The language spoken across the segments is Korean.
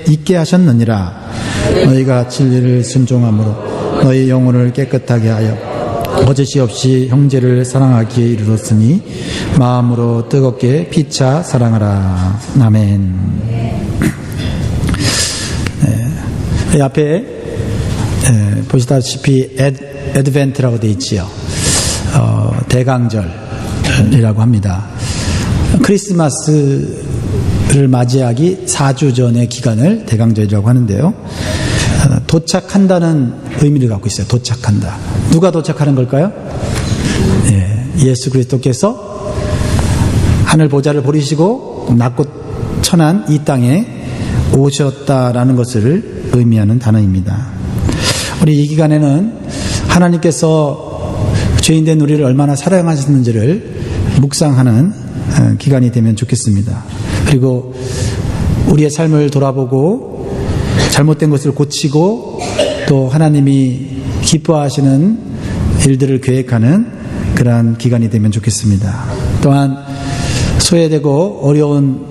있게 하셨느니라. 너희가 진리를 순종함으로 너희 영혼을 깨끗하게 하여 거짓이 없이 형제를 사랑하기에 이르렀으니 마음으로 뜨겁게 피차 사랑하라. 아멘. 네, 앞에 보시다시피 애드벤트라고 되어 있지요. 대강절이라고 합니다. 크리스마스를 맞이하기 4주 전의 기간을 대강절이라고 하는데요. 도착한다는 의미를 갖고 있어요. 도착한다. 누가 도착하는 걸까요? 예수 그리스도께서 하늘 보좌를 버리시고 낮고 천한 이 땅에 오셨다라는 것을 의미하는 단어입니다. 우리 이 기간에는 하나님께서 죄인된 우리를 얼마나 사랑하셨는지를 묵상하는 기간이 되면 좋겠습니다. 그리고 우리의 삶을 돌아보고 잘못된 것을 고치고 또 하나님이 기뻐하시는 일들을 계획하는 그러한 기간이 되면 좋겠습니다. 또한 소외되고 어려운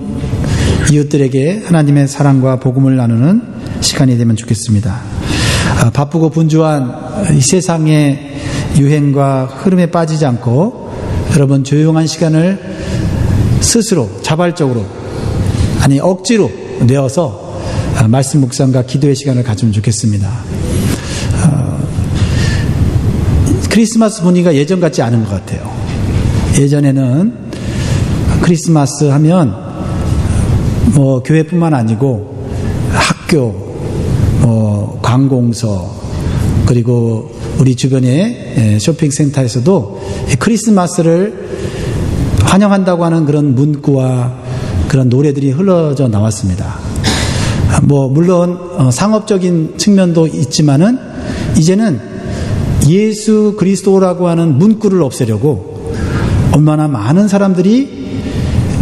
이웃들에게 하나님의 사랑과 복음을 나누는 시간이 되면 좋겠습니다. 바쁘고 분주한 이 세상의 유행과 흐름에 빠지지 않고 여러분 조용한 시간을 스스로 자발적으로 아니 억지로 내어서 말씀 묵상과 기도의 시간을 가지면 좋겠습니다. 크리스마스 분위기가 예전 같지 않은 것 같아요. 예전에는 크리스마스 하면 교회뿐만 아니고 학교, 관공서 그리고 우리 주변의 쇼핑센터에서도 크리스마스를 환영한다고 하는 그런 문구와 그런 노래들이 흘러져 나왔습니다. 물론 상업적인 측면도 있지만은 이제는 예수 그리스도라고 하는 문구를 없애려고 얼마나 많은 사람들이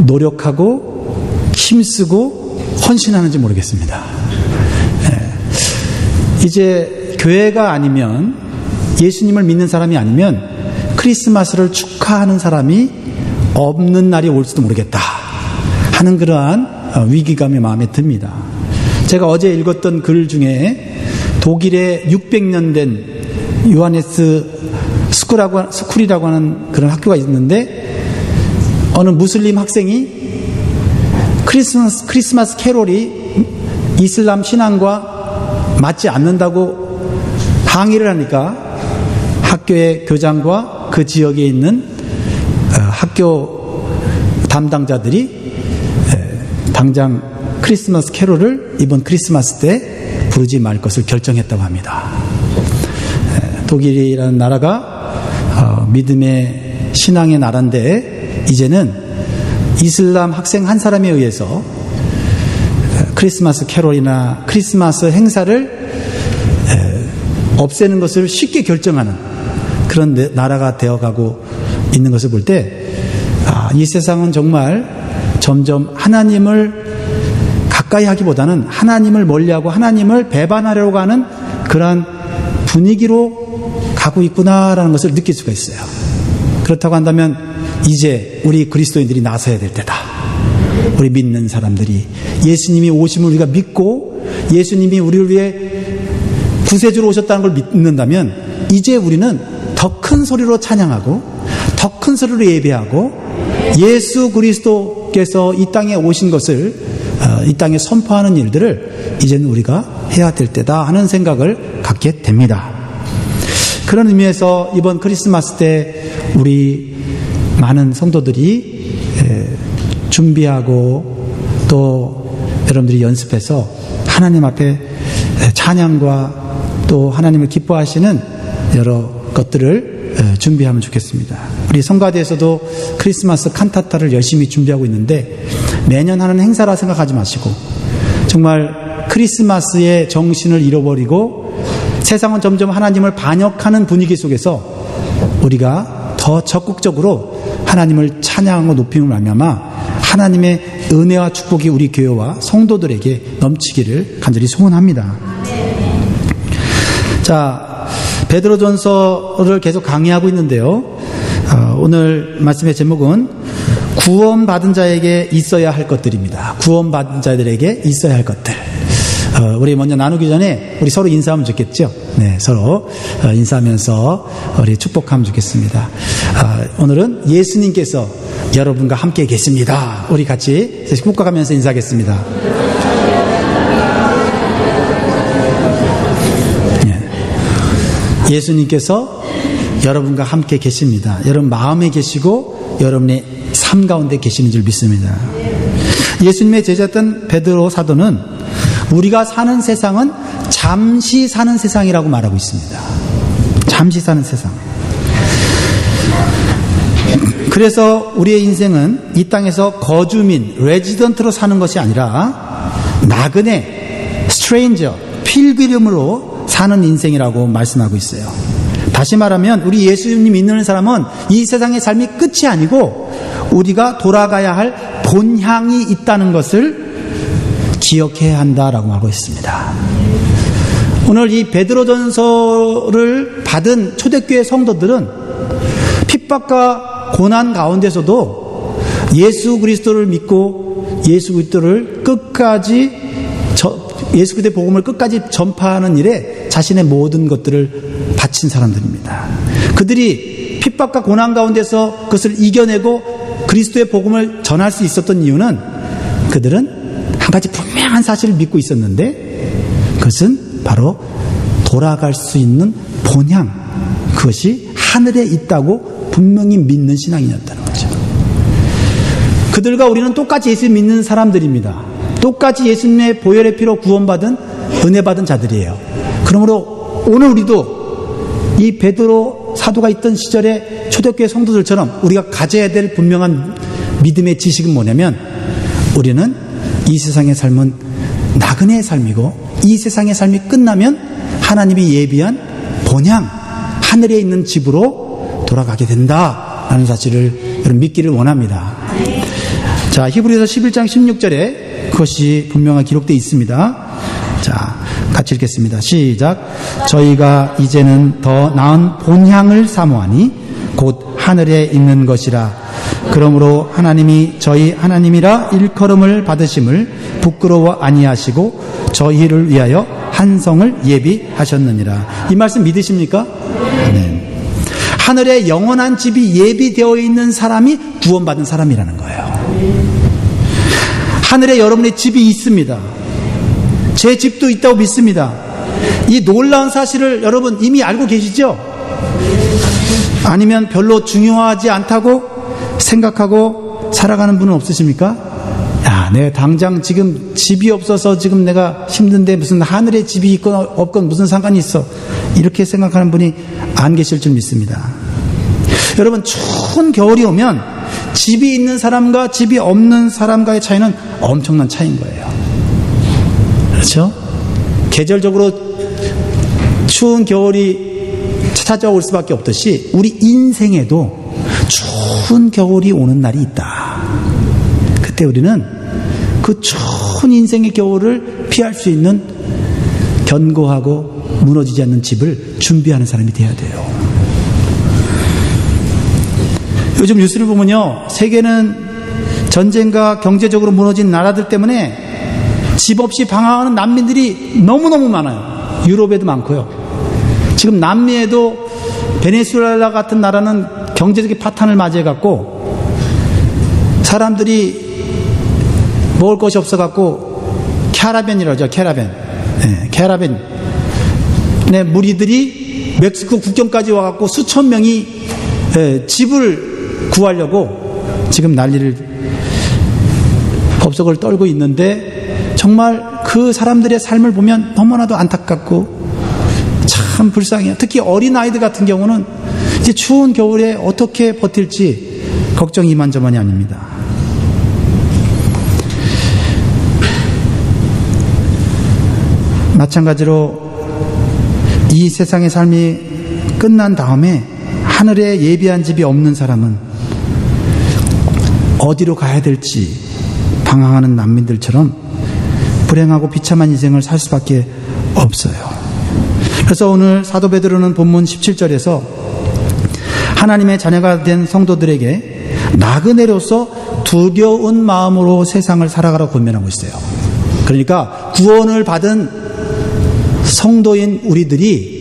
노력하고 힘쓰고 헌신하는지 모르겠습니다. 이제 교회가 아니면 예수님을 믿는 사람이 아니면 크리스마스를 축하하는 사람이 없는 날이 올지도 모르겠다 하는 그러한 위기감이 마음에 듭니다. 제가 어제 읽었던 글 중에 독일에 600년 된 요하네스 스쿨이라고 하는 그런 학교가 있는데 어느 무슬림 학생이 크리스마스 캐롤이 이슬람 신앙과 맞지 않는다고 항의를 하니까 학교의 교장과 그 지역에 있는 학교 담당자들이 당장 크리스마스 캐롤을 이번 크리스마스 때 부르지 말 것을 결정했다고 합니다. 독일이라는 나라가 믿음의 신앙의 나라인데 이제는 이슬람 학생 한 사람에 의해서 크리스마스 캐롤이나 크리스마스 행사를 없애는 것을 쉽게 결정하는 그런 나라가 되어가고 있는 것을 볼 때 이 세상은 정말 점점 하나님을 가까이 하기보다는 하나님을 멀리하고 하나님을 배반하려고 하는 그러한 분위기로 가고 있구나라는 것을 느낄 수가 있어요. 그렇다고 한다면 이제 우리 그리스도인들이 나서야 될 때다. 우리 믿는 사람들이 예수님이 오심을 우리가 믿고 예수님이 우리를 위해 구세주로 오셨다는 걸 믿는다면 이제 우리는 더 큰 소리로 찬양하고 더 큰 소리로 예배하고 예수 그리스도께서 이 땅에 오신 것을 이 땅에 선포하는 일들을 이제는 우리가 해야 될 때다 하는 생각을 갖게 됩니다. 그런 의미에서 이번 크리스마스 때 우리 많은 성도들이 준비하고 또 여러분들이 연습해서 하나님 앞에 찬양과 또 하나님을 기뻐하시는 여러 것들을 준비하면 좋겠습니다. 우리 성가대에서도 크리스마스 칸타타를 열심히 준비하고 있는데 매년 하는 행사라 생각하지 마시고 정말 크리스마스의 정신을 잃어버리고 세상은 점점 하나님을 반역하는 분위기 속에서 우리가 더 적극적으로 하나님을 찬양하고 높임을 말미암아 하나님의 은혜와 축복이 우리 교회와 성도들에게 넘치기를 간절히 소원합니다. 자, 베드로전서를 계속 강의하고 있는데요. 오늘 말씀의 제목은 구원받은 자에게 있어야 할 것들입니다. 구원받은 자들에게 있어야 할 것들. 우리 먼저 나누기 전에 우리 서로 인사하면 좋겠죠? 네, 서로 인사하면서 우리 축복하면 좋겠습니다. 오늘은 예수님께서 여러분과 함께 계십니다. 우리 같이 축복하면서 인사하겠습니다. 네. 예수님께서 여러분과 함께 계십니다. 여러분 마음에 계시고 여러분의 삶 가운데 계시는 줄 믿습니다. 예수님의 제자였던 베드로 사도는 우리가 사는 세상은 잠시 사는 세상이라고 말하고 있습니다. 잠시 사는 세상. 그래서 우리의 인생은 이 땅에서 거주민, 레지던트로 사는 것이 아니라 나그네, 스트레인저, 필그림으로 사는 인생이라고 말씀하고 있어요. 다시 말하면 우리 예수님 믿는 사람은 이 세상의 삶이 끝이 아니고 우리가 돌아가야 할 본향이 있다는 것을 기억해야 한다라고 하고 있습니다. 오늘 이 베드로전서를 받은 초대교회 성도들은 핍박과 고난 가운데서도 예수 그리스도를 믿고 예수 그리스도를 끝까지 예수 그리스도의 복음을 끝까지 전파하는 일에 자신의 모든 것들을 바친 사람들입니다. 그들이 핍박과 고난 가운데서 그것을 이겨내고 그리스도의 복음을 전할 수 있었던 이유는 그들은 한 가지 분명한 사실을 믿고 있었는데 그것은 바로 돌아갈 수 있는 본향, 그것이 하늘에 있다고 분명히 믿는 신앙이었다는 거죠. 그들과 우리는 똑같이 예수 믿는 사람들입니다. 똑같이 예수님의 보혈의 피로 구원받은 은혜 받은 자들이에요. 그러므로 오늘 우리도 이 베드로 사도가 있던 시절의 초대교회 성도들처럼 우리가 가져야 될 분명한 믿음의 지식은 뭐냐면 우리는 이 세상의 삶은 나그네의 삶이고 이 세상의 삶이 끝나면 하나님이 예비한 본향, 하늘에 있는 집으로 돌아가게 된다라는 사실을 여러분 믿기를 원합니다. 자, 히브리서 11장 16절에 그것이 분명하게 기록되어 있습니다. 자, 같이 읽겠습니다. 시작. 저희가 이제는 더 나은 본향을 사모하니 곧 하늘에 있는 것이라. 그러므로 하나님이 저희 하나님이라 일컬음을 받으심을 부끄러워 아니하시고 저희를 위하여 한 성을 예비하셨느니라. 이 말씀 믿으십니까? 네. 하늘에 영원한 집이 예비되어 있는 사람이 구원받은 사람이라는 거예요. 하늘에 여러분의 집이 있습니다. 제 집도 있다고 믿습니다. 이 놀라운 사실을 여러분 이미 알고 계시죠? 아니면 별로 중요하지 않다고 생각하고 살아가는 분은 없으십니까? 야, 내가 당장 지금 집이 없어서 지금 내가 힘든데 무슨 하늘에 집이 있건 없건 무슨 상관이 있어. 이렇게 생각하는 분이 안 계실 줄 믿습니다. 여러분, 추운 겨울이 오면 집이 있는 사람과 집이 없는 사람과의 차이는 엄청난 차이인 거예요. 그렇죠? 계절적으로 추운 겨울이 찾아올 수밖에 없듯이 우리 인생에도 추운 겨울이 오는 날이 있다. 그때 우리는 그 추운 인생의 겨울을 피할 수 있는 견고하고 무너지지 않는 집을 준비하는 사람이 돼야 돼요. 요즘 뉴스를 보면요, 세계는 전쟁과 경제적으로 무너진 나라들 때문에 집 없이 방황하는 난민들이 너무너무 많아요. 유럽에도 많고요. 지금 남미에도 베네수엘라 같은 나라는 경제적인 파탄을 맞이해갖고 사람들이 먹을 것이 없어갖고 캐러밴이라고 하죠. 캐러밴. 네, 캐러밴. 네, 무리들이 멕시코 국경까지 와갖고 수천 명이 집을 구하려고 지금 난리를 법석을 떨고 있는데 정말 그 사람들의 삶을 보면 너무나도 안타깝고 참 불쌍해요. 특히 어린아이들 같은 경우는 이제 추운 겨울에 어떻게 버틸지 걱정이 이만저만이 아닙니다. 마찬가지로 이 세상의 삶이 끝난 다음에 하늘에 예비한 집이 없는 사람은 어디로 가야 될지 방황하는 난민들처럼 불행하고 비참한 인생을 살 수밖에 없어요. 그래서 오늘 사도 베드로는 본문 17절에서 하나님의 자녀가 된 성도들에게 나그네로서 두려운 마음으로 세상을 살아가라고 권면하고 있어요. 그러니까 구원을 받은 성도인 우리들이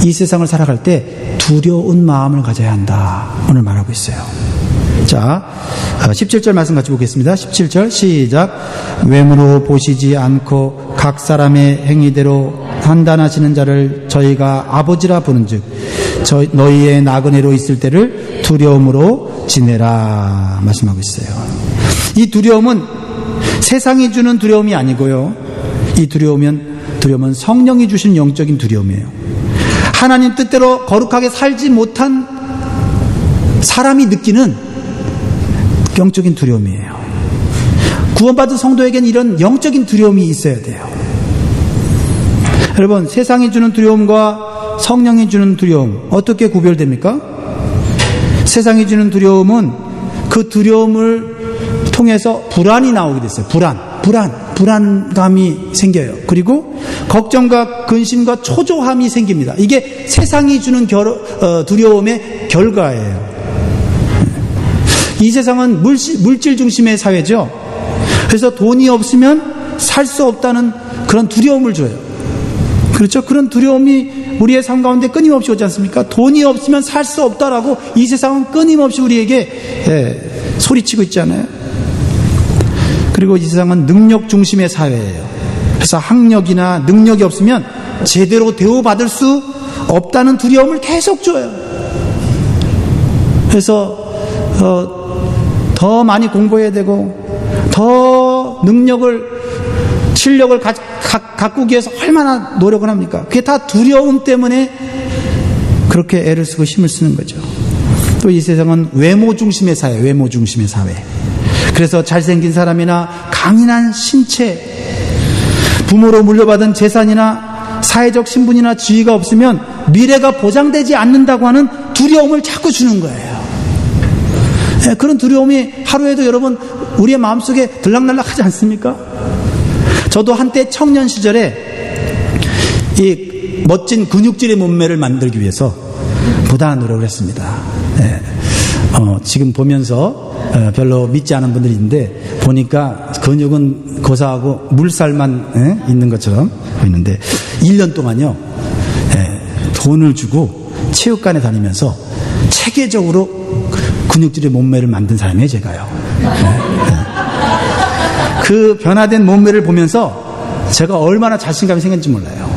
이 세상을 살아갈 때 두려운 마음을 가져야 한다. 오늘 말하고 있어요. 자, 17절 말씀 같이 보겠습니다. 17절 시작. 외모로 보시지 않고 각 사람의 행위대로 판단하시는 자를 저희가 아버지라 부른즉 너희의 나그네로 있을 때를 두려움으로 지내라 말씀하고 있어요. 이 두려움은 세상이 주는 두려움이 아니고요. 이 두려움은 성령이 주신 영적인 두려움이에요. 하나님 뜻대로 거룩하게 살지 못한 사람이 느끼는 영적인 두려움이에요. 구원받은 성도에겐 이런 영적인 두려움이 있어야 돼요. 여러분, 세상이 주는 두려움과 성령이 주는 두려움 어떻게 구별됩니까? 세상이 주는 두려움은 그 두려움을 통해서 불안이 나오게 됐어요. 불안감이 생겨요. 그리고 걱정과 근심과 초조함이 생깁니다. 이게 세상이 주는 두려움의 결과예요. 이 세상은 물질 중심의 사회죠. 그래서 돈이 없으면 살 수 없다는 그런 두려움을 줘요. 그렇죠? 그런 두려움이 우리의 삶 가운데 끊임없이 오지 않습니까? 돈이 없으면 살 수 없다라고 이 세상은 끊임없이 우리에게 소리치고 있잖아요. 그리고 이 세상은 능력 중심의 사회예요. 그래서 학력이나 능력이 없으면 제대로 대우받을 수 없다는 두려움을 계속 줘요. 그래서 더 많이 공부해야 되고 더 실력을 가꾸기 위해서 얼마나 노력을 합니까? 그게 다 두려움 때문에 그렇게 애를 쓰고 힘을 쓰는 거죠. 또 이 세상은 외모 중심의 사회. 그래서 잘생긴 사람이나 강인한 신체, 부모로 물려받은 재산이나 사회적 신분이나 지위가 없으면 미래가 보장되지 않는다고 하는 두려움을 자꾸 주는 거예요. 그런 두려움이 하루에도 여러분 우리의 마음속에 들락날락하지 않습니까? 저도 한때 청년 시절에 이 멋진 근육질의 몸매를 만들기 위해서 부단한 노력을 했습니다. 지금 보면서 별로 믿지 않은 분들이 있는데 보니까 근육은 고사하고 물살만 있는 것처럼 보이는데 1년 동안요 돈을 주고 체육관에 다니면서 체계적으로 근육질의 몸매를 만든 사람이에요. 제가요. 그 변화된 몸매를 보면서 제가 얼마나 자신감이 생겼는지 몰라요.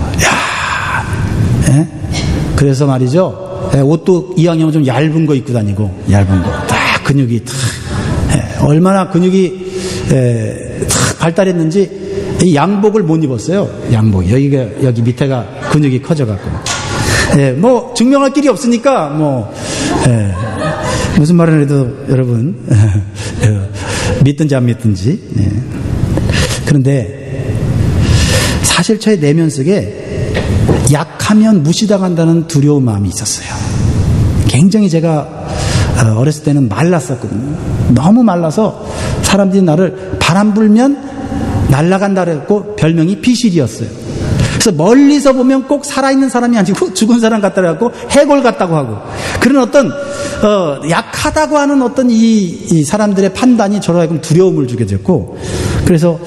그래서 말이죠, 옷도 이왕이면 좀 얇은 거 입고 다니고, 얇은 거 딱 근육이 탁 얼마나 근육이 탁 발달했는지 이 양복을 못 입었어요. 양복 여기 밑에가 근육이 커져갖고 뭐 증명할 길이 없으니까 무슨 말을 해도 여러분 믿든지 안 믿든지. 그런데 사실 제 내면 속에 약하면 무시당한다는 두려운 마음이 있었어요. 굉장히 제가 어렸을 때는 말랐었거든요. 너무 말라서 사람들이 나를 바람 불면 날아간다 그랬고 별명이 비실이었어요. 그래서 멀리서 보면 꼭 살아있는 사람이 아니고 죽은 사람 같다 그래갖고 해골 같다고 하고, 그런 어떤 약하다고 하는 어떤 이 사람들의 판단이 저로 하여금 두려움을 주게 됐고, 그래서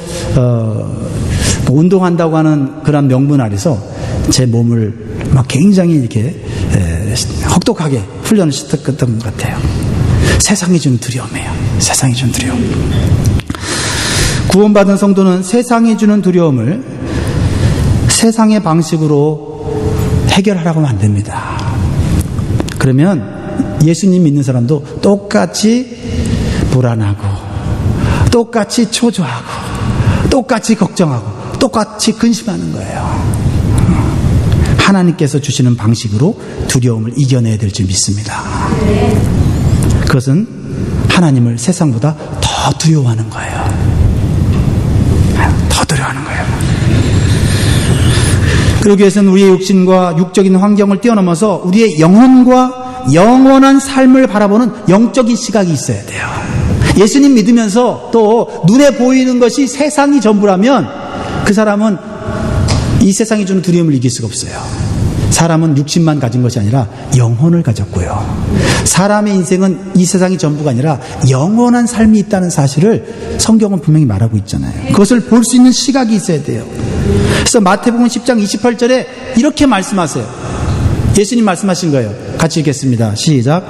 운동한다고 하는 그런 명분 아래서 제 몸을 막 굉장히 이렇게 혹독하게 훈련을 시켰던 것 같아요. 세상이 준 두려움이에요. 세상이 준 두려움. 구원받은 성도는 세상이 주는 두려움을 세상의 방식으로 해결하라고 하면 안 됩니다. 그러면 예수님 믿는 사람도 똑같이 불안하고 똑같이 초조하고 똑같이 걱정하고 똑같이 근심하는 거예요. 하나님께서 주시는 방식으로 두려움을 이겨내야 될 줄 믿습니다. 그것은 하나님을 세상보다 더 두려워하는 거예요. 더 두려워하는 거예요. 그러기 위해서는 우리의 육신과 육적인 환경을 뛰어넘어서 우리의 영혼과 영원한 삶을 바라보는 영적인 시각이 있어야 돼요. 예수님 믿으면서 또 눈에 보이는 것이 세상이 전부라면 그 사람은 이 세상이 주는 두려움을 이길 수가 없어요. 사람은 육신만 가진 것이 아니라 영혼을 가졌고요. 사람의 인생은 이 세상이 전부가 아니라 영원한 삶이 있다는 사실을 성경은 분명히 말하고 있잖아요. 그것을 볼 수 있는 시각이 있어야 돼요. 그래서 마태복음 10장 28절에 이렇게 말씀하세요. 예수님 말씀하신 거예요. 같이 읽겠습니다. 시작.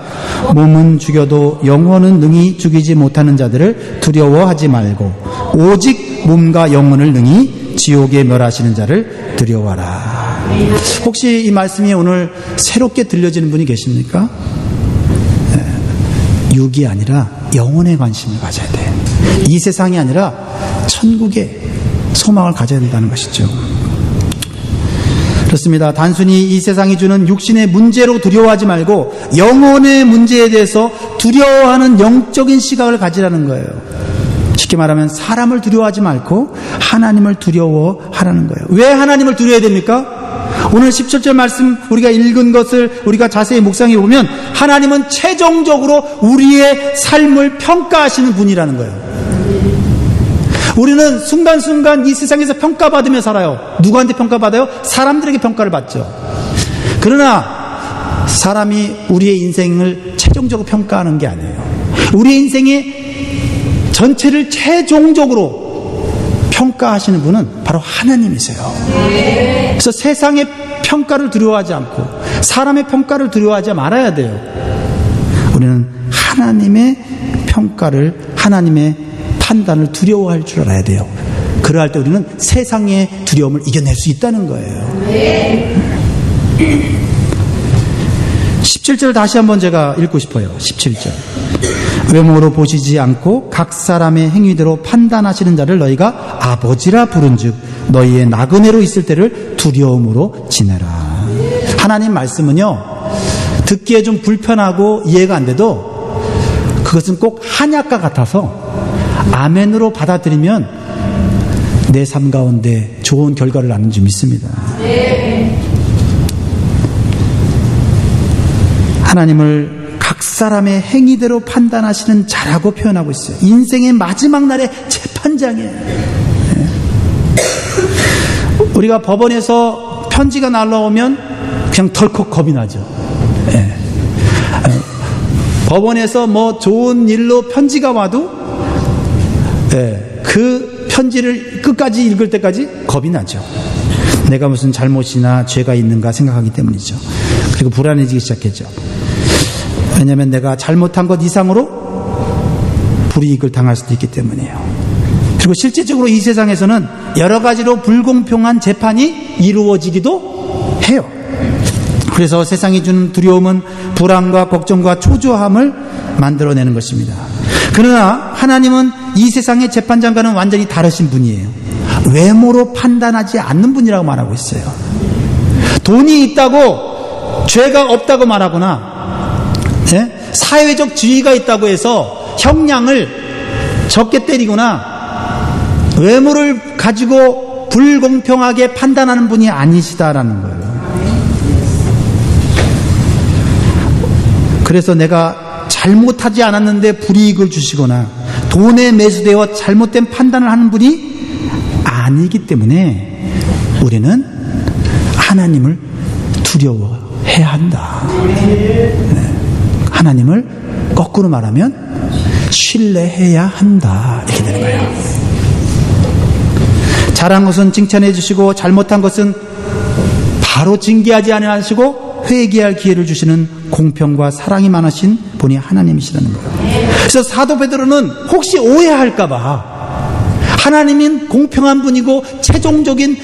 몸은 죽여도 영혼은 능히 죽이지 못하는 자들을 두려워하지 말고 오직 몸과 영혼을 능히 지옥에 멸하시는 자를 두려워하라. 혹시 이 말씀이 오늘 새롭게 들려지는 분이 계십니까? 육이 아니라 영혼에 관심을 가져야 돼요. 이 세상이 아니라 천국에 소망을 가져야 된다는 것이죠. 그렇습니다. 단순히 이 세상이 주는 육신의 문제로 두려워하지 말고 영혼의 문제에 대해서 두려워하는 영적인 시각을 가지라는 거예요. 쉽게 말하면 사람을 두려워하지 말고 하나님을 두려워하라는 거예요. 왜 하나님을 두려워해야 됩니까? 오늘 17절 말씀 우리가 읽은 것을 우리가 자세히 묵상해 보면 하나님은 최종적으로 우리의 삶을 평가하시는 분이라는 거예요. 우리는 순간순간 이 세상에서 평가받으며 살아요. 누구한테 평가받아요? 사람들에게 평가를 받죠. 그러나 사람이 우리의 인생을 최종적으로 평가하는 게 아니에요. 우리의 인생의 전체를 최종적으로 평가하시는 분은 바로 하나님이세요. 그래서 세상의 평가를 두려워하지 않고 사람의 평가를 두려워하지 말아야 돼요. 우리는 하나님의 평가를, 하나님의 판단을 두려워할 줄 알아야 돼요. 그러할 때 우리는 세상의 두려움을 이겨낼 수 있다는 거예요. 17절 다시 한번 제가 읽고 싶어요. 17절. 외모로 보시지 않고 각 사람의 행위대로 판단하시는 자를 너희가 아버지라 부른즉 너희의 나그네로 있을 때를 두려움으로 지내라. 하나님 말씀은요, 듣기에 좀 불편하고 이해가 안 돼도 그것은 꼭 한약과 같아서 아멘으로 받아들이면 내 삶 가운데 좋은 결과를 낳는 줄 믿습니다. 하나님을 각 사람의 행위대로 판단하시는 자라고 표현하고 있어요. 인생의 마지막 날의 재판장이에요. 우리가 법원에서 편지가 날라오면 그냥 덜컥 겁이 나죠. 법원에서 뭐 좋은 일로 편지가 와도 그 편지를 끝까지 읽을 때까지 겁이 나죠. 내가 무슨 잘못이나 죄가 있는가 생각하기 때문이죠. 그리고 불안해지기 시작했죠. 왜냐하면 내가 잘못한 것 이상으로 불이익을 당할 수도 있기 때문이에요. 그리고 실제적으로 이 세상에서는 여러 가지로 불공평한 재판이 이루어지기도 해요. 그래서 세상이 주는 두려움은 불안과 걱정과 초조함을 만들어내는 것입니다. 그러나 하나님은 이 세상의 재판장과는 완전히 다르신 분이에요. 외모로 판단하지 않는 분이라고 말하고 있어요. 돈이 있다고 죄가 없다고 말하거나 사회적 지위가 있다고 해서 형량을 적게 때리거나 외모를 가지고 불공평하게 판단하는 분이 아니시다라는 거예요. 그래서 내가 잘못하지 않았는데 불이익을 주시거나 돈에 매수되어 잘못된 판단을 하는 분이 아니기 때문에 우리는 하나님을 두려워해야 한다. 하나님을 거꾸로 말하면 신뢰해야 한다. 이렇게 되는 거예요. 잘한 것은 칭찬해 주시고 잘못한 것은 바로 징계하지 아니하시고 회개할 기회를 주시는 공평과 사랑이 많으신 분이 하나님이시라는 거예요. 그래서 사도 베드로는 혹시 오해할까봐 하나님은 공평한 분이고 최종적인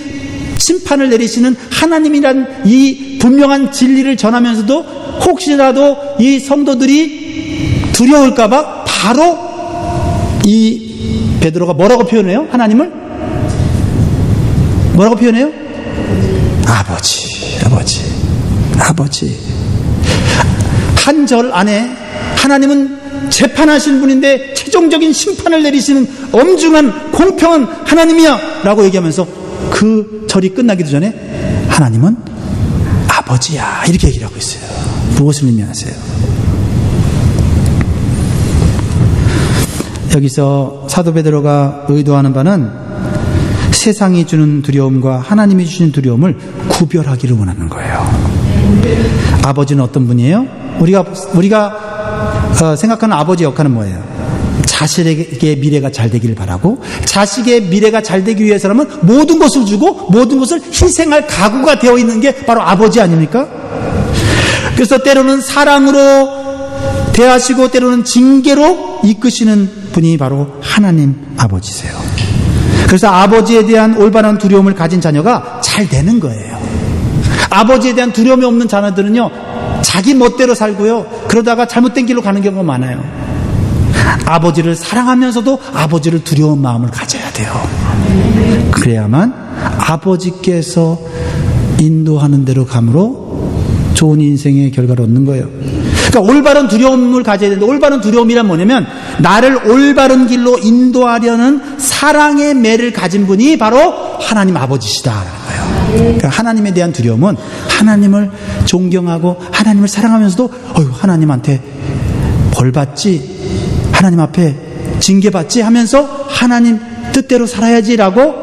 심판을 내리시는 하나님이란 이 분명한 진리를 전하면서도 혹시라도 이 성도들이 두려울까봐 바로 이 베드로가 뭐라고 표현해요? 하나님을 뭐라고 표현해요? 아버지. 한 절 안에 하나님은 재판하신 분인데 최종적인 심판을 내리시는 엄중한 공평한 하나님이야 라고 얘기하면서 그 절이 끝나기도 전에 하나님은 아버지야 이렇게 얘기를 하고 있어요. 무엇을 의미하세요? 여기서 사도 베드로가 의도하는 바는 세상이 주는 두려움과 하나님이 주시는 두려움을 구별하기를 원하는 거예요. 아버지는 어떤 분이에요? 우리가 생각하는 아버지 역할은 뭐예요? 자식에게 미래가 잘 되기를 바라고, 자식의 미래가 잘 되기 위해서라면 모든 것을 주고 모든 것을 희생할 각오가 되어 있는 게 바로 아버지 아닙니까? 그래서 때로는 사랑으로 대하시고 때로는 징계로 이끄시는 분이 바로 하나님 아버지세요. 그래서 아버지에 대한 올바른 두려움을 가진 자녀가 잘 되는 거예요. 아버지에 대한 두려움이 없는 자녀들은요, 자기 멋대로 살고요, 그러다가 잘못된 길로 가는 경우가 많아요. 아버지를 사랑하면서도 아버지를 두려운 마음을 가져야 돼요. 그래야만 아버지께서 인도하는 대로 감으로 좋은 인생의 결과를 얻는 거예요. 그러니까 올바른 두려움을 가져야 되는데, 올바른 두려움이란 뭐냐면 나를 올바른 길로 인도하려는 사랑의 매를 가진 분이 바로 하나님 아버지시다라는 거예요. 그러니까 하나님에 대한 두려움은 하나님을 존경하고 하나님을 사랑하면서도 하나님한테 벌받지, 하나님 앞에 징계받지 하면서 하나님 뜻대로 살아야지라고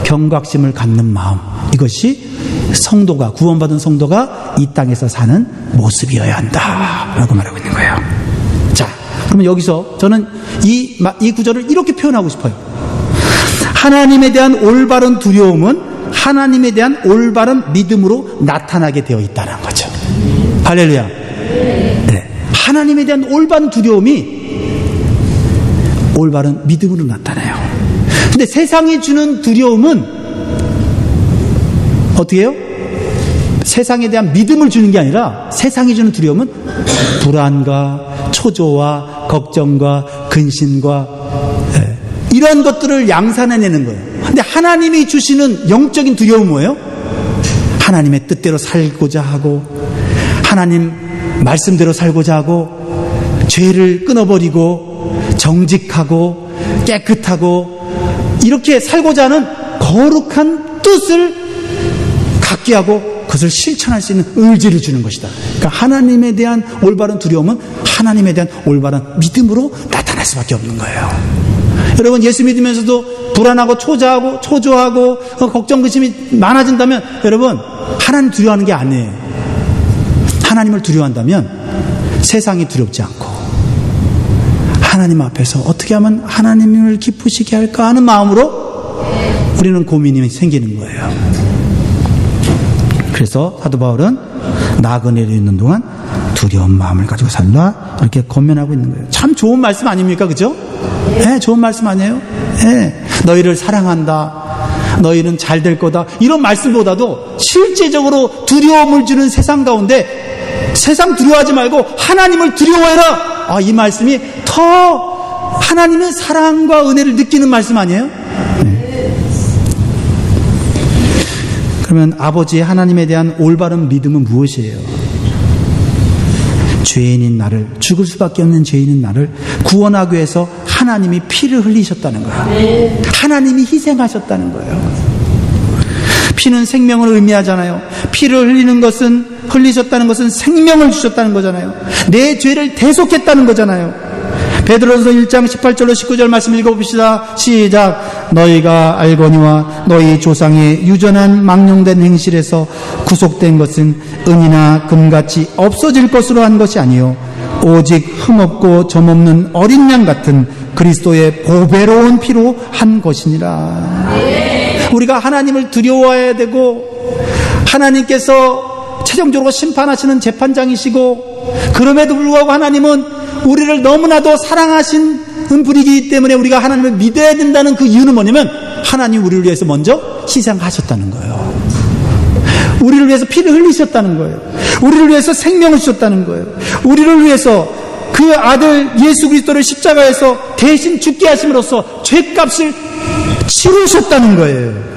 경각심을 갖는 마음, 이것이 성도가, 구원받은 성도가 이 땅에서 사는 모습이어야 한다라고 말하고 있는 거예요. 자, 그러면 여기서 저는 이 구절을 이렇게 표현하고 싶어요. 하나님에 대한 올바른 두려움은 하나님에 대한 올바른 믿음으로 나타나게 되어 있다는 거죠. 할렐루야. 네. 하나님에 대한 올바른 두려움이 올바른 믿음으로 나타나요. 근데 세상이 주는 두려움은 어떻게 해요? 세상에 대한 믿음을 주는 게 아니라 세상이 주는 두려움은 불안과 초조와 걱정과 근심과 이런 것들을 양산해내는 거예요. 근데 하나님이 주시는 영적인 두려움은 뭐예요? 하나님의 뜻대로 살고자 하고 하나님 말씀대로 살고자 하고 죄를 끊어버리고 정직하고 깨끗하고 이렇게 살고자 하는 거룩한 뜻을 갖게 하고 그것을 실천할 수 있는 의지를 주는 것이다. 그러니까 하나님에 대한 올바른 두려움은 하나님에 대한 올바른 믿음으로 나타날 수밖에 없는 거예요. 여러분, 예수 믿으면서도 불안하고 초조하고 걱정 근심이 많아진다면 여러분, 하나님 두려워하는 게 아니에요. 하나님을 두려워한다면 세상이 두렵지 않고 하나님 앞에서 어떻게 하면 하나님을 기쁘시게 할까 하는 마음으로 우리는 고민이 생기는 거예요. 그래서 사도 바울은 나그네로 있는 동안 두려운 마음을 가지고 살라 이렇게 권면하고 있는 거예요. 참 좋은 말씀 아닙니까? 그죠? 네, 좋은 말씀 아니에요? 네, 너희를 사랑한다, 너희는 잘 될 거다, 이런 말씀보다도 실제적으로 두려움을 주는 세상 가운데 세상 두려워하지 말고 하나님을 두려워해라, 이 말씀이 더 하나님의 사랑과 은혜를 느끼는 말씀 아니에요? 네. 그러면 아버지의 하나님에 대한 올바른 믿음은 무엇이에요? 죄인인 나를, 죽을 수밖에 없는 죄인인 나를 구원하기 위해서 하나님이 피를 흘리셨다는 거예요. 하나님이 희생하셨다는 거예요. 피는 생명을 의미하잖아요. 피를 흘리셨다는 것은 생명을 주셨다는 거잖아요. 내 죄를 대속했다는 거잖아요. 베드로전서 1장 18절로 19절 말씀 읽어봅시다. 시작. 너희가 알거니와 너희 조상의 유전한 망령된 행실에서 구속된 것은 은이나 금같이 없어질 것으로 한 것이 아니요 오직 흠없고 점없는 어린 양 같은 그리스도의 보배로운 피로 한 것이니라. 우리가 하나님을 두려워해야 되고 하나님께서 최종적으로 심판하시는 재판장이시고 그럼에도 불구하고 하나님은 우리를 너무나도 사랑하신 분이기 때문에 우리가 하나님을 믿어야 된다는 그 이유는 뭐냐면 하나님 우리를 위해서 먼저 희생하셨다는 거예요. 우리를 위해서 피를 흘리셨다는 거예요. 우리를 위해서 생명을 주셨다는 거예요. 우리를 위해서 그 아들 예수 그리스도를 십자가에서 대신 죽게 하심으로써 죄값을 치르셨다는 거예요.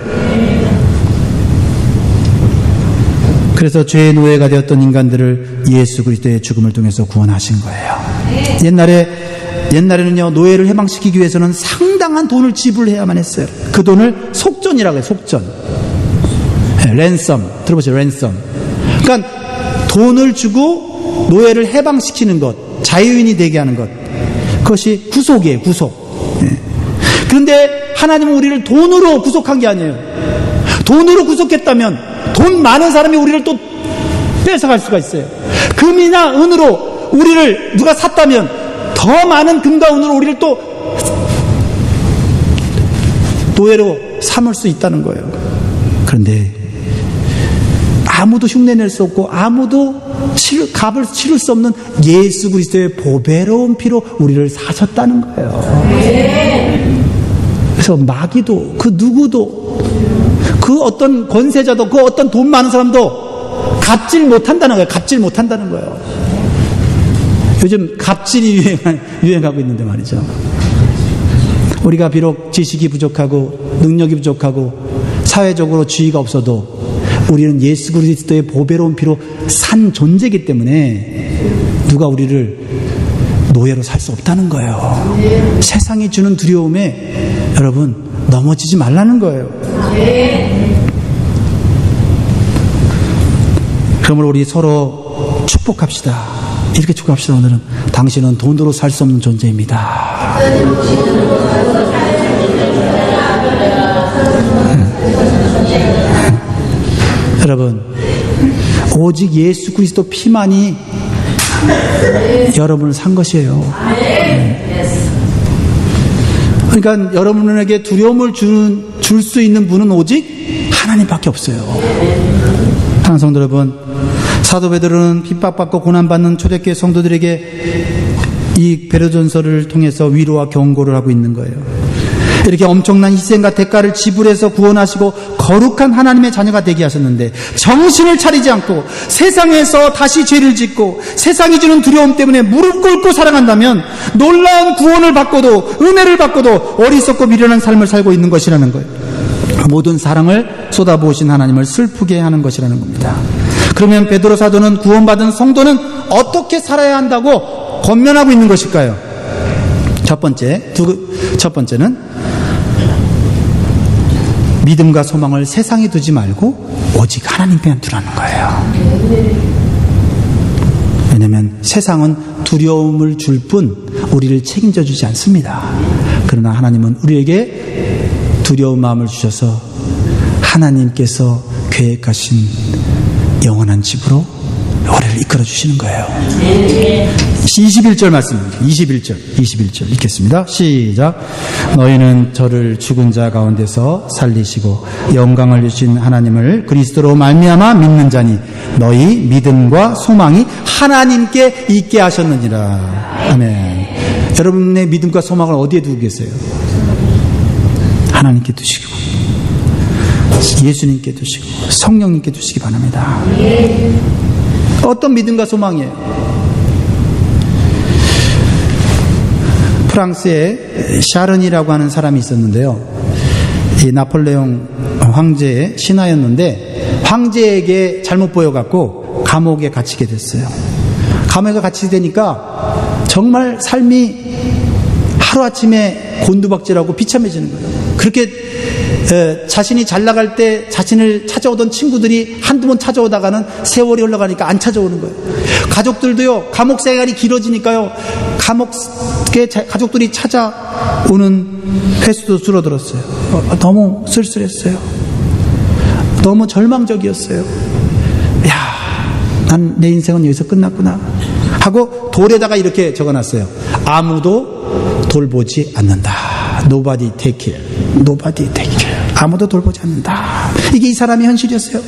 그래서 죄의 노예가 되었던 인간들을 예수 그리스도의 죽음을 통해서 구원하신 거예요. 옛날에는요, 노예를 해방시키기 위해서는 상당한 돈을 지불해야만 했어요. 그 돈을 속전이라고 해요. 속전. 랜섬. 들어보세요. 랜섬. 그러니까 돈을 주고 노예를 해방시키는 것, 자유인이 되게 하는 것, 그것이 구속이에요. 구속. 그런데 하나님은 우리를 돈으로 구속한 게 아니에요. 돈으로 구속했다면 돈 많은 사람이 우리를 또 뺏어갈 수가 있어요. 금이나 은으로 우리를 누가 샀다면 더 많은 금과 은으로 우리를 또 노예로 삼을 수 있다는 거예요. 그런데 아무도 흉내낼 수 없고 아무도 값을 치를 수 없는 예수 그리스도의 보배로운 피로 우리를 사셨다는 거예요. 그래서 마귀도 그 누구도 그 어떤 권세자도 그 어떤 돈 많은 사람도 갑질 못한다는 거예요. 갑질 못한다는 거예요. 요즘 갑질이 유행하고 있는데 말이죠. 우리가 비록 지식이 부족하고 능력이 부족하고 사회적으로 지위가 없어도 우리는 예수 그리스도의 보배로운 피로 산 존재이기 때문에 누가 우리를 노예로 살 수 없다는 거예요. 세상이 주는 두려움에 여러분 넘어지지 말라는 거예요. 그러므로 우리 서로 축복합시다. 이렇게 축복합시다. 오늘은 당신은 돈으로 살 수 없는 존재입니다. 여러분, 오직 예수 그리스도 피만이 여러분을 산 것이에요. 그러니까 여러분에게 두려움을 줄 수 있는 분은 오직 하나님밖에 없어요. 사랑하는 성도 여러분, 사도 베드로는 핍박받고 고난받는 초대교회 성도들에게 이 베드로전서를 통해서 위로와 경고를 하고 있는 거예요. 이렇게 엄청난 희생과 대가를 지불해서 구원하시고 거룩한 하나님의 자녀가 되게 하셨는데 정신을 차리지 않고 세상에서 다시 죄를 짓고 세상이 주는 두려움 때문에 무릎 꿇고 살아간다면 놀라운 구원을 받고도 은혜를 받고도 어리석고 미련한 삶을 살고 있는 것이라는 거예요. 모든 사랑을 쏟아부으신 하나님을 슬프게 하는 것이라는 겁니다. 그러면 베드로 사도는 구원받은 성도는 어떻게 살아야 한다고 권면하고 있는 것일까요? 첫 번째는 믿음과 소망을 세상에 두지 말고 오직 하나님께만 두라는 거예요. 왜냐하면 세상은 두려움을 줄 뿐 우리를 책임져 주지 않습니다. 그러나 하나님은 우리에게 두려운 마음을 주셔서 하나님께서 계획하신 영원한 집으로 우리를 이끌어 주시는 거예요. 21절 말씀입니다. 21절 읽겠습니다. 시작. 너희는 저를 죽은 자 가운데서 살리시고 영광을 주신 하나님을 그리스도로 말미암아 믿는 자니 너희 믿음과 소망이 하나님께 있게 하셨느니라. 아멘. 여러분의 믿음과 소망을 어디에 두고 계세요? 하나님께 두시고 예수님께 두시고 성령님께 두시기 바랍니다. 어떤 믿음과 소망이에요? 프랑스에 샤른이라고 하는 사람이 있었는데요. 이 나폴레옹 황제의 신하였는데 황제에게 잘못 보여갖고 감옥에 갇히게 됐어요. 감옥에 갇히게 되니까 정말 삶이 하루아침에 곤두박질하고 비참해지는 거예요. 그렇게 자신이 잘 나갈 때 자신을 찾아오던 친구들이 한두 번 찾아오다가는 세월이 흘러가니까 안 찾아오는 거예요. 가족들도요, 감옥 생활이 길어지니까요, 감옥에 가족들이 찾아오는 횟수도 줄어들었어요. 너무 쓸쓸했어요. 너무 절망적이었어요. 난 내 인생은 여기서 끝났구나 하고 돌에다가 이렇게 적어놨어요. 아무도 돌보지 않는다. Nobody take care. Nobody take care. 아무도 돌보지 않는다. 이게 이 사람의 현실이었어요.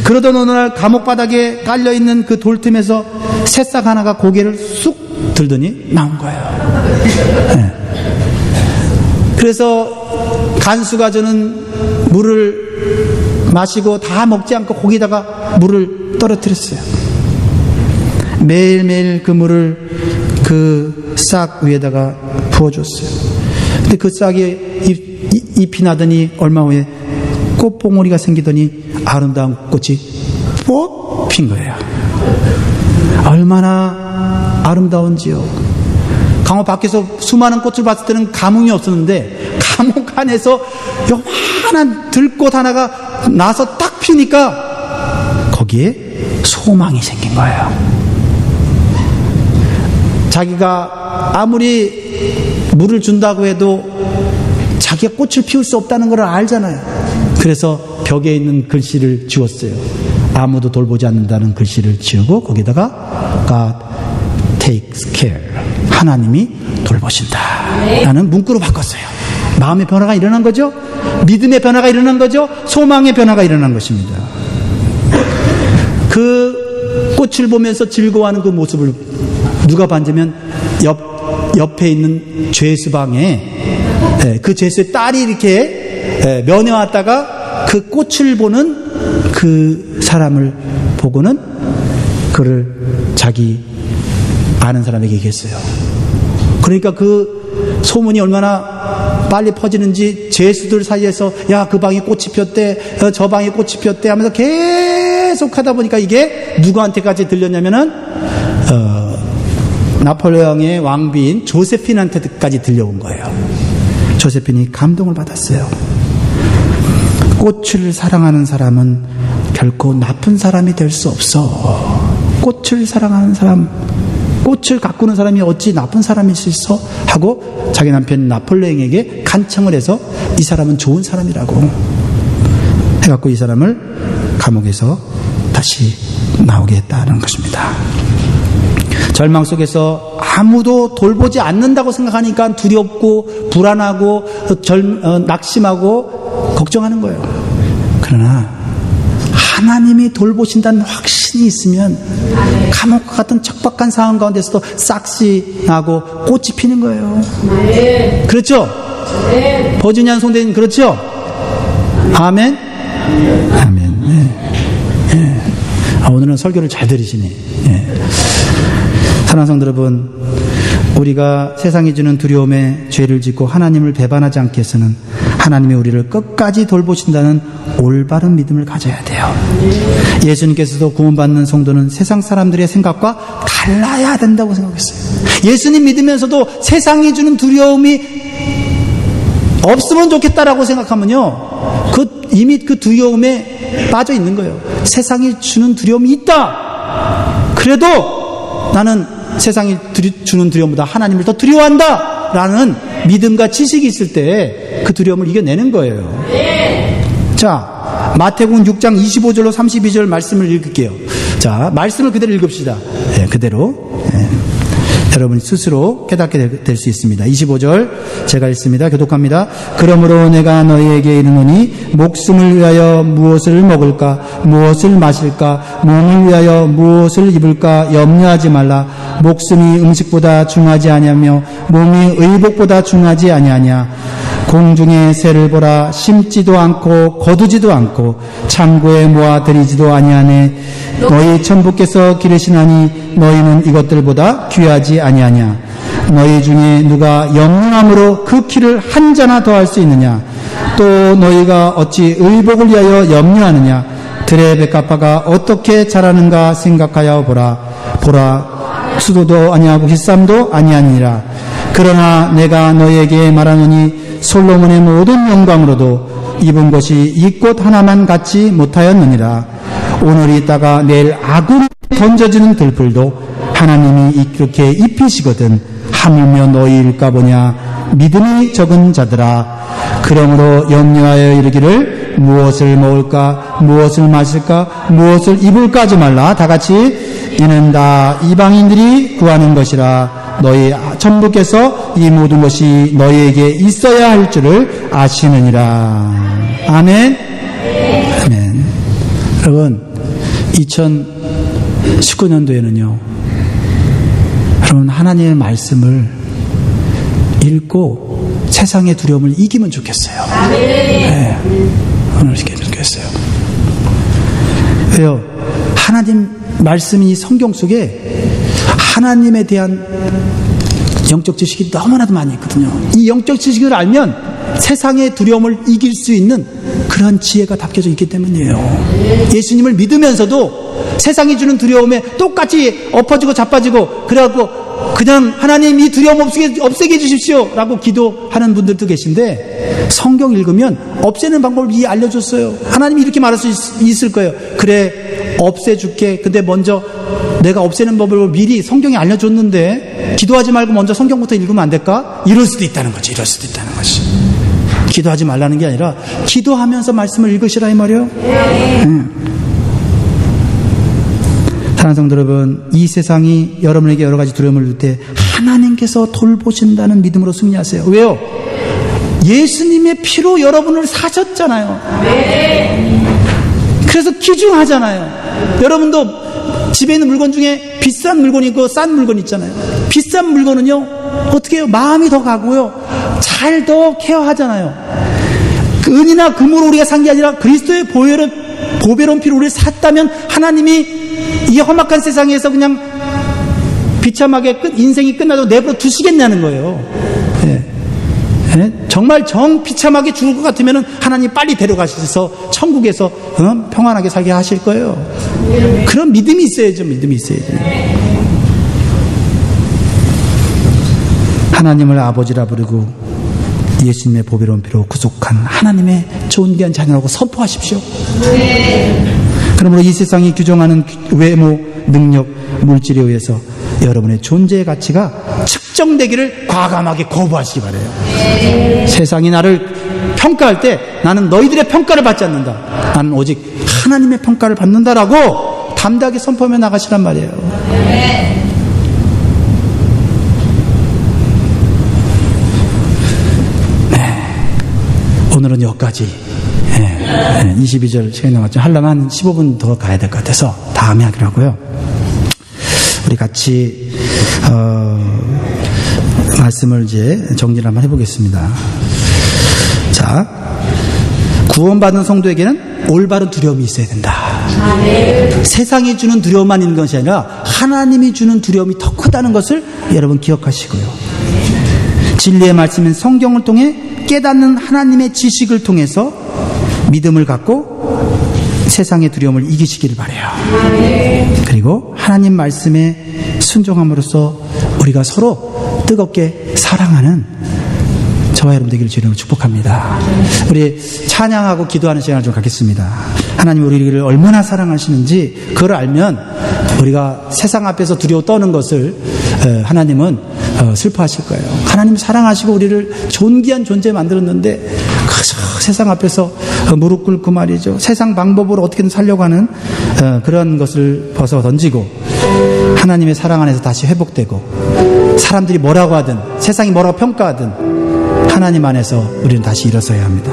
그러던 어느 날 감옥 바닥에 깔려있는 그 돌틈에서 새싹 하나가 고개를 쑥 들더니 나온 거예요. 네. 그래서 간수가 저는 물을 마시고 다 먹지 않고 거기다가 물을 떨어뜨렸어요. 매일매일 그 물을 그 싹 위에다가 부어줬어요. 근데 그 싹에 잎이 나더니 얼마 후에 꽃봉오리가 생기더니 아름다운 꽃이 뽁 핀 거예요. 얼마나 아름다운지요. 감옥 밖에서 수많은 꽃을 봤을 때는 감흥이 없었는데 감옥 안에서 요만한 들꽃 하나가 나서 딱 피니까 거기에 소망이 생긴 거예요. 자기가 아무리 물을 준다고 해도 자기가 꽃을 피울 수 없다는 걸 알잖아요. 그래서 벽에 있는 글씨를 지웠어요. 아무도 돌보지 않는다는 글씨를 지우고 거기다가 God takes care. 하나님이 돌보신다. 라는 문구로 바꿨어요. 마음의 변화가 일어난 거죠. 믿음의 변화가 일어난 거죠. 소망의 변화가 일어난 것입니다. 그 꽃을 보면서 즐거워하는 그 모습을 누가 봤냐면 옆에 있는 죄수방에 그 죄수의 딸이 이렇게 면회 왔다가 그 꽃을 보는 그 사람을 보고는 그를 자기 아는 사람에게 얘기했어요. 그러니까 그 소문이 얼마나 빨리 퍼지는지 죄수들 사이에서 야, 그 방에 꽃이 폈대, 저 방에 꽃이 폈대 하면서 계속 하다 보니까 이게 누구한테까지 들렸냐면은 나폴레옹의 왕비인 조세핀한테까지 들려온 거예요. 조세핀이 감동을 받았어요. 꽃을 사랑하는 사람은 결코 나쁜 사람이 될 수 없어. 꽃을 사랑하는 사람, 꽃을 가꾸는 사람이 어찌 나쁜 사람일 수 있어? 하고 자기 남편 나폴레옹에게 간청을 해서 이 사람은 좋은 사람이라고 해갖고 이 사람을 감옥에서 다시 나오게 했다는 것입니다. 절망 속에서 아무도 돌보지 않는다고 생각하니까 두렵고 불안하고 낙심하고 걱정하는 거예요. 그러나 하나님이 돌보신다는 확신이 있으면 감옥과 같은 척박한 상황 가운데서도 싹시 나고 꽃이 피는 거예요. 그렇죠? 버지니안 송대님 그렇죠? 아멘? 아멘. 네. 오늘은 설교를 잘 들으시네. 네. 사랑하는 성도 여러분, 우리가 세상이 주는 두려움에 죄를 짓고 하나님을 배반하지 않기 위해서는 하나님이 우리를 끝까지 돌보신다는 올바른 믿음을 가져야 돼요. 예수님께서도 구원받는 성도는 세상 사람들의 생각과 달라야 된다고 생각했어요. 예수님 믿으면서도 세상이 주는 두려움이 없으면 좋겠다라고 생각하면요, 이미 그 두려움에 빠져 있는 거예요. 세상이 주는 두려움이 있다. 그래도 나는 세상이 주는 두려움보다 하나님을 더 두려워한다 라는 믿음과 지식이 있을 때 그 두려움을 이겨내는 거예요. 자, 마태복음 6장 25절로 32절 말씀을 읽을게요. 자, 말씀을 그대로 읽읍시다. 네, 그대로. 네. 여러분이 스스로 깨닫게 될 수 있습니다. 25절 제가 읽습니다. 교독합니다. 그러므로 내가 너희에게 이르노니 목숨을 위하여 무엇을 먹을까 무엇을 마실까 몸을 위하여 무엇을 입을까 염려하지 말라. 목숨이 음식보다 중하지 아니하며 몸이 의복보다 중하지 아니하냐. 공중의 새를 보라. 심지도 않고 거두지도 않고 창고에 모아들이지도 아니하네. 너희 천부께서 기르시나니 너희는 이것들보다 귀하지 아니하냐. 너희 중에 누가 영롱함으로 그 키를 한 자나 더할 수 있느냐. 또 너희가 어찌 의복을 위하여 염려하느냐. 들의 백합화가 어떻게 자라는가 생각하여 보라. 수도도 아니하고 휘쌈도 아니하니라. 그러나 내가 너희에게 말하노니 솔로몬의 모든 영광으로도 입은 것이 이 꽃 하나만 갖지 못하였느니라. 오늘 있다가 내일 아궁에 던져지는 들풀도 하나님이 이렇게 입히시거든 하물며 너희일까 보냐. 믿음이 적은 자들아. 그러므로 염려하여 이르기를 무엇을 먹을까 무엇을 마실까 무엇을 입을까 하지 말라. 다같이 이는 다 이방인들이 구하는 것이라. 너희 천부께서 이 모든 것이 너희에게 있어야 할 줄을 아시느니라. 아멘. 아멘. 여러분 2019년도에는요 여러분 하나님의 말씀을 읽고 세상의 두려움을 이기면 좋겠어요. 네. 오늘 이기면 좋겠어요. 왜요? 하나님 말씀이 성경 속에 하나님에 대한 영적 지식이 너무나도 많이 있거든요. 이 영적 지식을 알면 세상의 두려움을 이길 수 있는 그런 지혜가 담겨져 있기 때문이에요. 예수님을 믿으면서도 세상이 주는 두려움에 똑같이 엎어지고 자빠지고 그래갖고 그냥 하나님 이 두려움 없애게 해주십시오 라고 기도하는 분들도 계신데 성경 읽으면 없애는 방법을 미리 알려줬어요. 하나님이 이렇게 말할 수 있을 거예요. 그래 없애줄게. 근데 먼저 내가 없애는 법을 미리 성경에 알려줬는데 기도하지 말고 먼저 성경부터 읽으면 안 될까? 이럴 수도 있다는 거지. 이럴 수도 있다는 거지. 기도하지 말라는 게 아니라 기도하면서 말씀을 읽으시라 이 말이에요. 사랑하는 성도 여러분, 이 세상이 여러분에게 여러 가지 두려움을 줄 때 하나님께서 돌보신다는 믿음으로 승리하세요. 왜요? 예수님의 피로 여러분을 사셨잖아요. 그래서 귀중하잖아요. 여러분도 집에 있는 물건 중에 비싼 물건이 있고 싼 물건이 있잖아요. 비싼 물건은요, 어떻게 해요? 마음이 더 가고요, 잘 더 케어하잖아요. 은이나 금으로 우리가 산 게 아니라 그리스도의 보배로운 피로 우리를 샀다면 하나님이 이 험악한 세상에서 그냥 비참하게 인생이 끝나도 내버려 두시겠냐는 거예요. 예. 예? 정말 비참하게 죽을 것 같으면 하나님 빨리 데려가셔서 천국에서 평안하게 살게 하실 거예요. 그런 믿음이 있어야죠. 믿음이 있어야죠. 하나님을 아버지라 부르고 예수님의 보배로운 피로 구속한 하나님의 존귀한 자녀라고 선포하십시오. 그러므로 이 세상이 규정하는 외모, 능력, 물질에 의해서 여러분의 존재의 가치가 측정되기를 과감하게 거부하시기 바라요. 세상이 나를 평가할 때 나는 너희들의 평가를 받지 않는다. 나는 오직 하나님의 평가를 받는다라고 담대하게 선포하며 나가시란 말이에요. 네. 오늘은 여기까지. 22절 시간이 남았죠. 하려면 한 15분 더 가야 될 것 같아서 다음에 하기로 하고요. 우리 같이 말씀을 이제 정리를 한번 해보겠습니다. 자, 구원받은 성도에게는 올바른 두려움이 있어야 된다. 세상이 주는 두려움만 있는 것이 아니라 하나님이 주는 두려움이 더 크다는 것을 여러분 기억하시고요. 진리의 말씀인 성경을 통해 깨닫는 하나님의 지식을 통해서 믿음을 갖고 세상의 두려움을 이기시기를 바라요. 그리고 하나님 말씀에 순종함으로써 우리가 서로 뜨겁게 사랑하는 저와 여러분 되기를 주님으로 축복합니다. 우리 찬양하고 기도하는 시간을 좀 갖겠습니다. 하나님 우리를 얼마나 사랑하시는지 그걸 알면 우리가 세상 앞에서 두려워 떠는 것을 하나님은 슬퍼하실 거예요. 하나님 사랑하시고 우리를 존귀한 존재 만들었는데 그저 세상 앞에서 무릎 꿇고 말이죠. 세상 방법으로 어떻게든 살려고 하는 그런 것을 벗어 던지고 하나님의 사랑 안에서 다시 회복되고 사람들이 뭐라고 하든 세상이 뭐라고 평가하든 하나님 안에서 우리는 다시 일어서야 합니다.